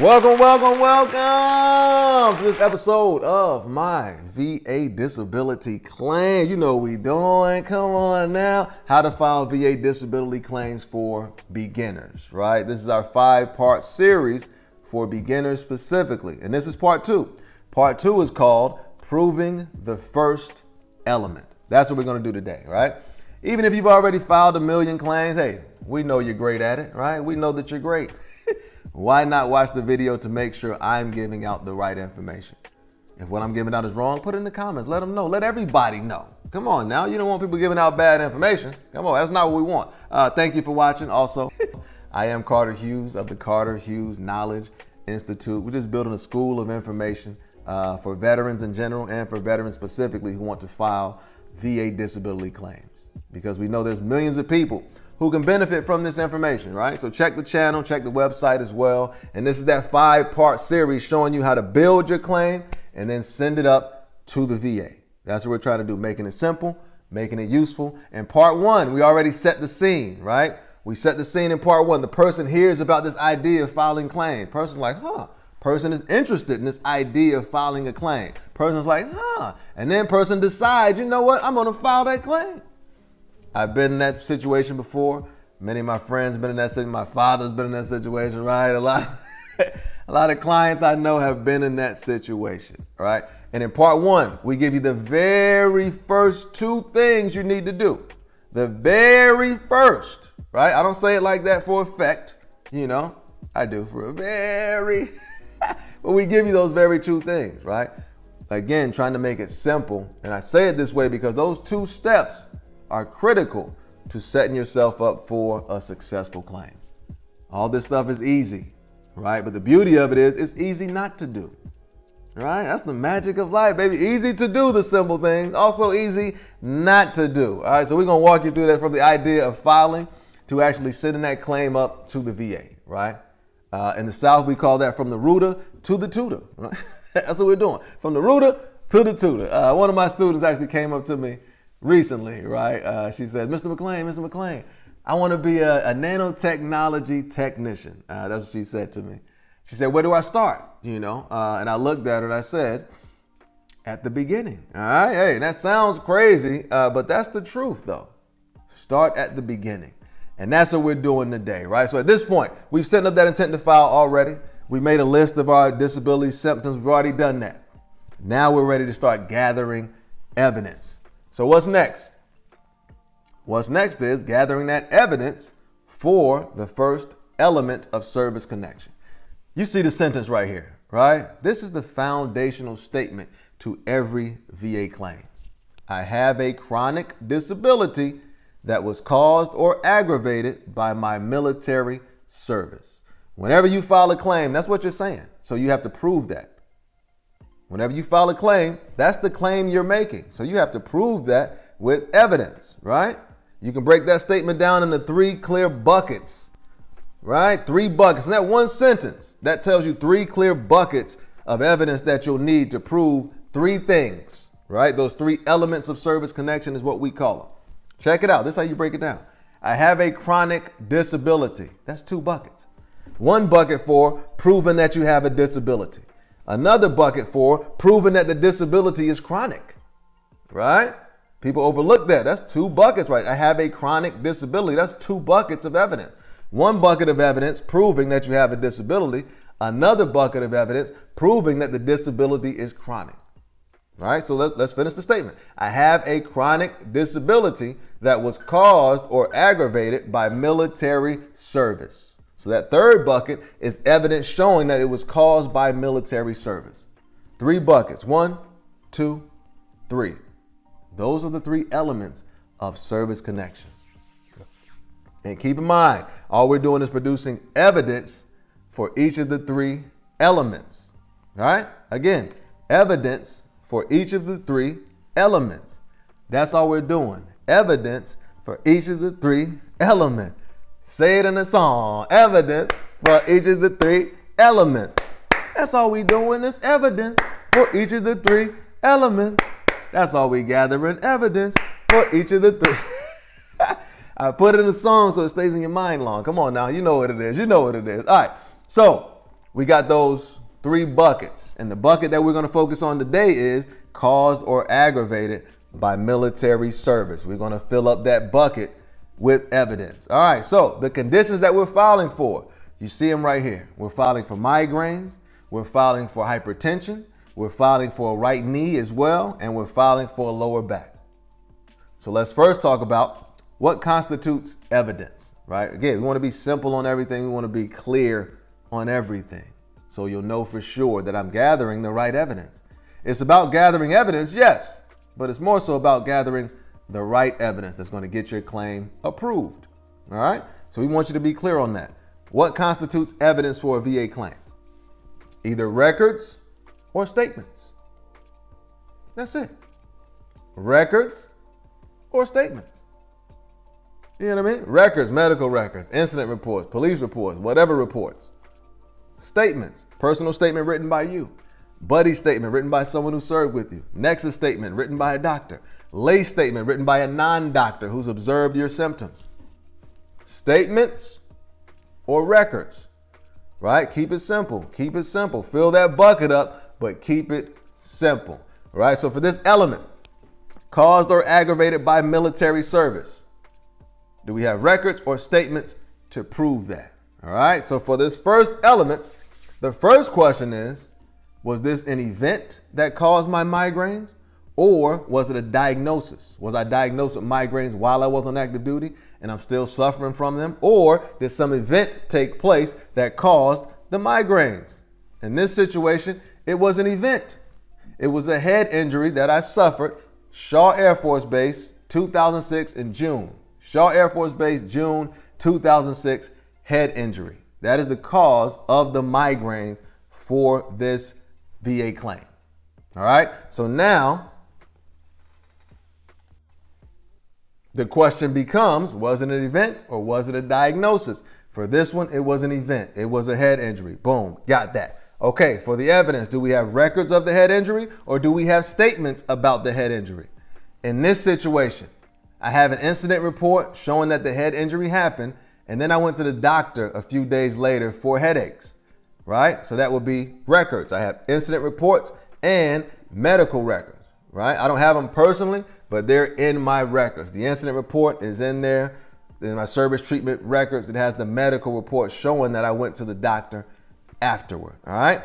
Welcome to this episode of my VA disability claim. You know what we doing. Come on now. How to file VA disability claims for beginners, right? This is our 5-part series for beginners specifically. And this is part 2. Part 2 is called Proving the First Element. That's what we're going to do today, right? Even if you've already filed a million claims, hey, we know you're great at it, right? We know that you're great. Why not watch the video to make sure I'm giving out the right information? If what I'm giving out is wrong, put it in the comments. Let them know. Let everybody know. Come on now. You don't want people giving out bad information. Come on. That's not what we want. Thank you for watching. Also, I am Carter Hughes of the Carter Hughes Knowledge Institute. We're just building a school of information for veterans in general and for veterans specifically who want to file VA disability claims, because we know there's millions of people who can benefit from this information, right? So check the channel, check the website as well. And this is that 5-part series showing you how to build your claim and then send it up to the VA. That's what we're trying to do, making it simple, making it useful. In part 1, we already set the scene, right? We set the scene in part 1. The person hears about this idea of filing claims. Person's like, Person is interested in this idea of filing a claim. Person's like, And then person decides, you know what? I'm gonna file that claim. I've been in that situation before. Many of my friends have been in that situation. My father's been in that situation, right? A lot of clients I know have been in that situation, right? And in part 1, we give you the very first 2 things you need to do. The very first, right? I don't say it like that for effect, you know. I do for a very, but we give you those very 2 things, right? Again, trying to make it simple. And I say it this way because those 2 steps are critical to setting yourself up for a successful claim. All this stuff is easy, right? But the beauty of it is it's easy not to do, right? That's the magic of life, baby. Easy to do the simple things, also easy not to do. All right, so we're gonna walk you through that from the idea of filing to actually sending that claim up to the VA, right? In the South, we call that from the rooter to the tutor, right? That's what we're doing, from the rooter to the tutor. One of my students actually came up to me recently, right? She said, Mr. McClain, I want to be a nanotechnology technician. That's what she said to me. She said, where do I start? And I looked at her and I said, at the beginning. All right, hey, that sounds crazy, but that's the truth though. Start at the beginning. And that's what we're doing today, right? So at this point, we've set up that intent to file already. We made a list of our disability symptoms. We've already done that. Now we're ready to start gathering evidence. So what's next? What's next is gathering that evidence for the first element of service connection. You see the sentence right here, right? This is the foundational statement to every VA claim. I have a chronic disability that was caused or aggravated by my military service. Whenever you file a claim, that's what you're saying. So you have to prove that. Whenever you file a claim, that's the claim you're making. So you have to prove that with evidence, right? You can break that statement down into 3 clear buckets, right? 3 buckets. And that one sentence, that tells you 3 clear buckets of evidence that you'll need to prove 3 things, right? Those 3 elements of service connection is what we call them. Check it out. This is how you break it down. I have a chronic disability. That's 2 buckets. 1 bucket for proving that you have a disability. Another bucket for proving that the disability is chronic, right? People overlook that. That's 2 buckets, right? I have a chronic disability. That's 2 buckets of evidence. 1 bucket of evidence proving that you have a disability. Another bucket of evidence proving that the disability is chronic. All right, so let's finish the statement. I have a chronic disability that was caused or aggravated by military service. So that 3rd bucket is evidence showing that it was caused by military service. 3 buckets, 1, 2, 3. Those are the 3 elements of service connection. And keep in mind, all we're doing is producing evidence for each of the 3 elements. All right? Again, evidence for each of the 3 elements. That's all we're doing. Evidence for each of the 3 elements. Say it in a song. Evidence for each of the 3 elements. That's all we doing is evidence for each of the 3 elements. That's all we gathering evidence for each of the 3. I put it in a song so it stays in your mind long. Come on now, you know what it is. You know what it is. All right. So we got those 3 buckets. And the bucket that we're going to focus on today is caused or aggravated by military service. We're going to fill up that bucket with evidence. All right, so the conditions that we're filing for, you see them right here. We're filing for migraines, we're filing for hypertension, we're filing for a right knee as well, and we're filing for a lower back. So let's first talk about what constitutes evidence, right? Again, we want to be simple on everything. We want to be clear on everything. So you'll know for sure that I'm gathering the right evidence. It's about gathering evidence, yes, but it's more so about gathering the right evidence that's going to get your claim approved. All right? So we want you to be clear on that. What constitutes evidence for a VA claim? Either records or statements. That's it. Records or statements. You know what I mean? Records, medical records, incident reports, police reports, whatever reports. Statements, personal statement written by you. Buddy statement written by someone who served with you. Nexus statement written by a doctor. Lay statement written by a non-doctor who's observed your symptoms. Statements or records, right? Keep it simple. Keep it simple. Fill that bucket up, but keep it simple, right? So for this element, caused or aggravated by military service, do we have records or statements to prove that? All right. So for this first element, the first question is, was this an event that caused my migraines, or was it a diagnosis? Was I diagnosed with migraines while I was on active duty and I'm still suffering from them? Or did some event take place that caused the migraines? In this situation, it was an event. It was a head injury that I suffered, Shaw Air Force Base, 2006 in June. Shaw Air Force Base, June 2006, head injury. That is the cause of the migraines for this VA claim. All right. So now the question becomes, was it an event or was it a diagnosis? For this one, it was an event. It was a head injury. Boom. Got that. Okay. For the evidence, do we have records of the head injury or do we have statements about the head injury? In this situation, I have an incident report showing that the head injury happened, and then I went to the doctor a few days later for headaches, right? So that would be records. I have incident reports and medical records, right? I don't have them personally, but they're in my records. The incident report is in there. In my service treatment records, it has the medical report showing that I went to the doctor afterward, all right?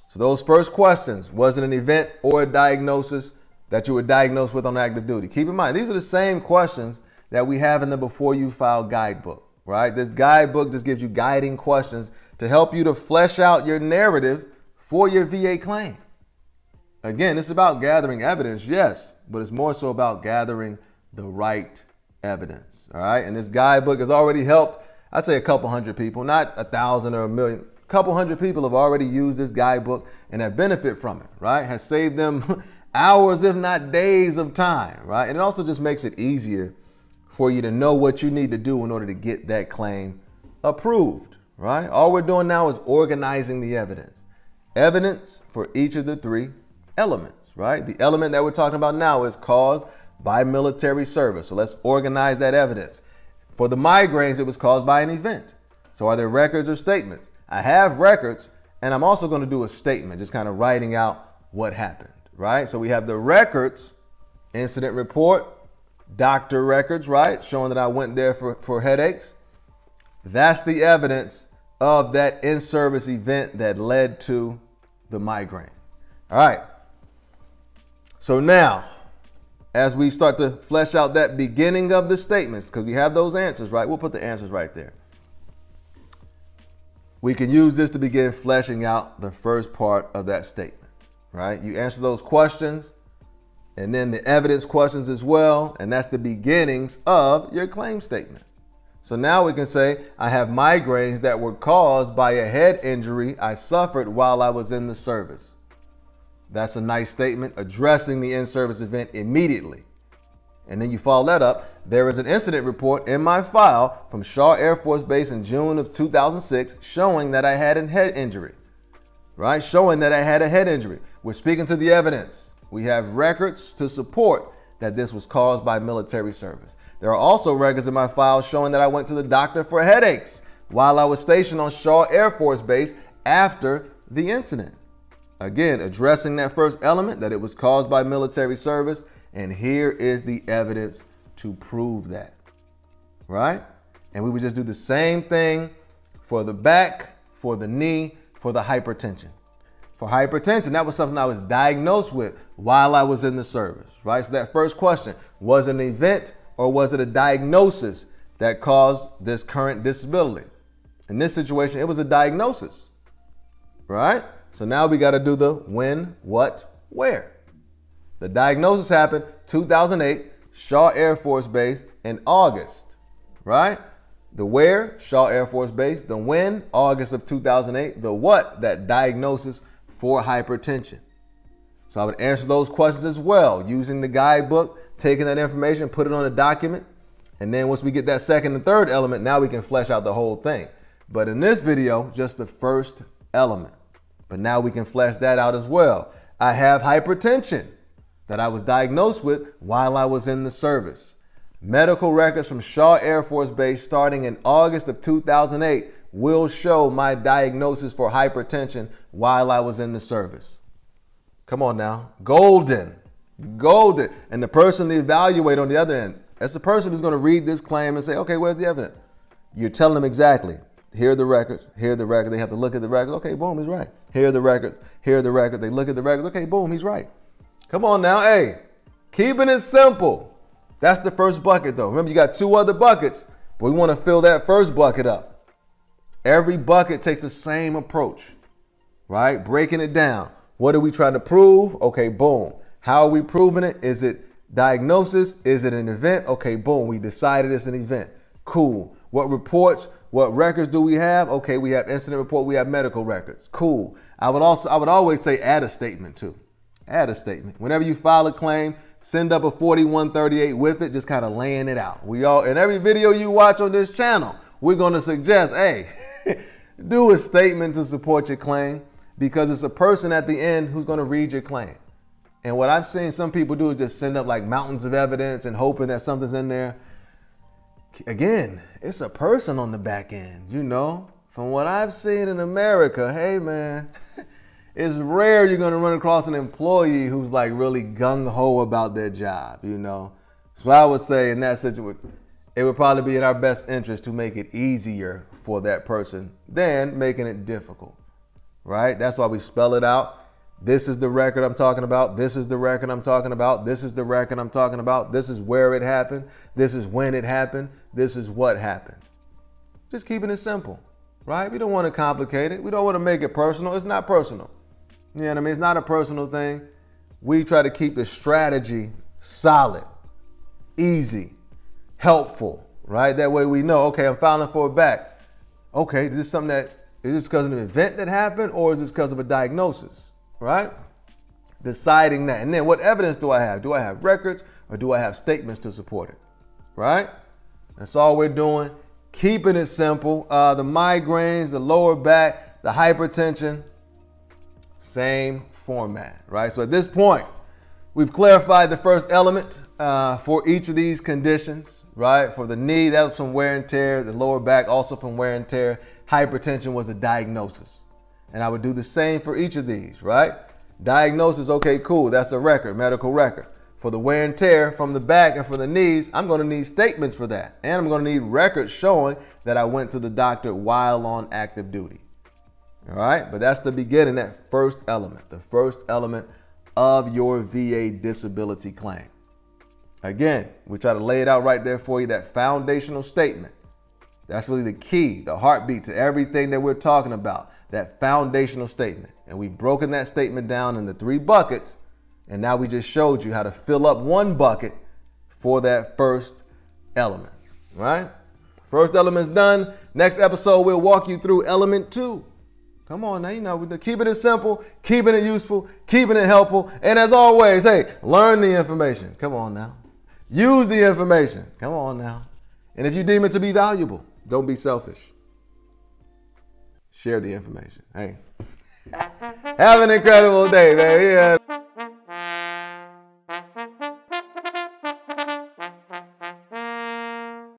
So those first questions, was it an event or a diagnosis that you were diagnosed with on active duty? Keep in mind, these are the same questions that we have in the Before You File guidebook, right? This guidebook just gives you guiding questions to help you to flesh out your narrative for your VA claim. Again, it's about gathering evidence, yes, but it's more so about gathering the right evidence, all right? And this guidebook has already helped, I'd say a couple hundred people, not 1,000 or 1,000,000. A couple hundred people have already used this guidebook and have benefited from it, right? Has saved them hours, if not days of time, right? And it also just makes it easier for you to know what you need to do in order to get that claim approved, right? All we're doing now is organizing the evidence. Evidence for each of the 3 elements, right? The element that we're talking about now is caused by military service. So let's organize that evidence. For the migraines, it was caused by an event. So are there records or statements? I have records, and I'm also going to do a statement, just kind of writing out what happened, right? So we have the records, incident report, doctor records, right? Showing that I went there for headaches. That's the evidence of that in-service event that led to the migraine. All right. So now, as we start to flesh out that beginning of the statements, because we have those answers, right? We'll put the answers right there. We can use this to begin fleshing out the first part of that statement, right? You answer those questions and then the evidence questions as well. And that's the beginnings of your claim statement. So now we can say, I have migraines that were caused by a head injury I suffered while I was in the service. That's a nice statement addressing the in-service event immediately. And then you follow that up. There is an incident report in my file from Shaw Air Force Base in June of 2006 showing that I had a head injury, right? Showing that I had a head injury. We're speaking to the evidence. We have records to support that this was caused by military service. There are also records in my file showing that I went to the doctor for headaches while I was stationed on Shaw Air Force Base after the incident. Again, addressing that first element, that it was caused by military service, and here is the evidence to prove that, right? And we would just do the same thing for the back, for the knee, for the hypertension. For hypertension, that was something I was diagnosed with while I was in the service, right? So that first question, was it an event or was it a diagnosis that caused this current disability? In this situation, it was a diagnosis, right? So now we got to do the when, what, where. The diagnosis happened 2008, Shaw Air Force Base in August, right? The where, Shaw Air Force Base. The when, August of 2008. The what, that diagnosis for hypertension. So I would answer those questions as well, using the guidebook, taking that information, put it on a document. And then once we get that second and third element, now we can flesh out the whole thing. But in this video, just the first element. But now we can flesh that out as well. I have hypertension that I was diagnosed with while I was in the service. Medical records from Shaw Air Force Base starting in August of 2008 will show my diagnosis for hypertension while I was in the service. Come on now. Golden. Golden. And the person to evaluate on the other end, that's the person who's going to read this claim and say, okay, where's the evidence? You're telling them exactly. Here are the records. Here are the records. They have to look at the records. Okay, boom, he's right. Here are the records. Here are the records. They look at the records. Okay, boom, he's right. Come on now. Hey, keeping it simple. That's the first bucket, though. Remember, you got two other buckets, but we want to fill that first bucket up. Every bucket takes the same approach, right? Breaking it down. What are we trying to prove? Okay, boom. How are we proving it? Is it diagnosis? Is it an event? Okay, boom. We decided it's an event. Cool. What reports? What records do we have? Okay, we have incident report. We have medical records. Cool. I would always say add a statement too. Add a statement. Whenever you file a claim, send up a 4138 with it, just kind of laying it out. In every video you watch on this channel, we're going to suggest, hey, do a statement to support your claim, because it's a person at the end who's going to read your claim. And what I've seen some people do is just send up like mountains of evidence and hoping that something's in there. Again, it's a person on the back end, you know. From what I've seen in America, hey man, it's rare you're going to run across an employee who's like really gung-ho about their job, you know. So I would say in that situation, it would probably be in our best interest to make it easier for that person than making it difficult, right? That's why we spell it out. This is the record I'm talking about. This is the record I'm talking about. This is the record I'm talking about. This is where it happened. This is when it happened. This is what happened. Just keeping it simple, right? We don't want to complicate it. We don't want to make it personal. It's not personal. You know what I mean? It's not a personal thing. We try to keep the strategy solid, easy, helpful, right? That way we know, okay, I'm filing for it back. Okay, is this because of an event that happened, or is this because of a diagnosis? Right? Deciding that. And then what evidence do I have? Do I have records or do I have statements to support it? Right? That's all we're doing. Keeping it simple. The migraines, the lower back, the hypertension, same format, right? So at this point, we've clarified the first element for each of these conditions, right? For the knee, that was from wear and tear. The lower back, also from wear and tear. Hypertension was a diagnosis. And I would do the same for each of these, right? Diagnosis, okay, cool. That's a record, medical record. For the wear and tear from the back and for the knees, I'm going to need statements for that. And I'm going to need records showing that I went to the doctor while on active duty. All right? But that's the beginning, that first element, the first element of your VA disability claim. Again, we try to lay it out right there for you, that foundational statement. That's really the key, the heartbeat to everything that we're talking about, that foundational statement. And we've broken that statement down into 3 buckets. And now we just showed you how to fill up one bucket for that first element, right? First element's done. Next episode, we'll walk you through element 2. Come on now, you know, we're keeping it simple, keeping it useful, keeping it helpful. And as always, hey, learn the information. Come on now. Use the information. Come on now. And if you deem it to be valuable, don't be selfish. Share the information. Hey, have an incredible day, man. Yeah.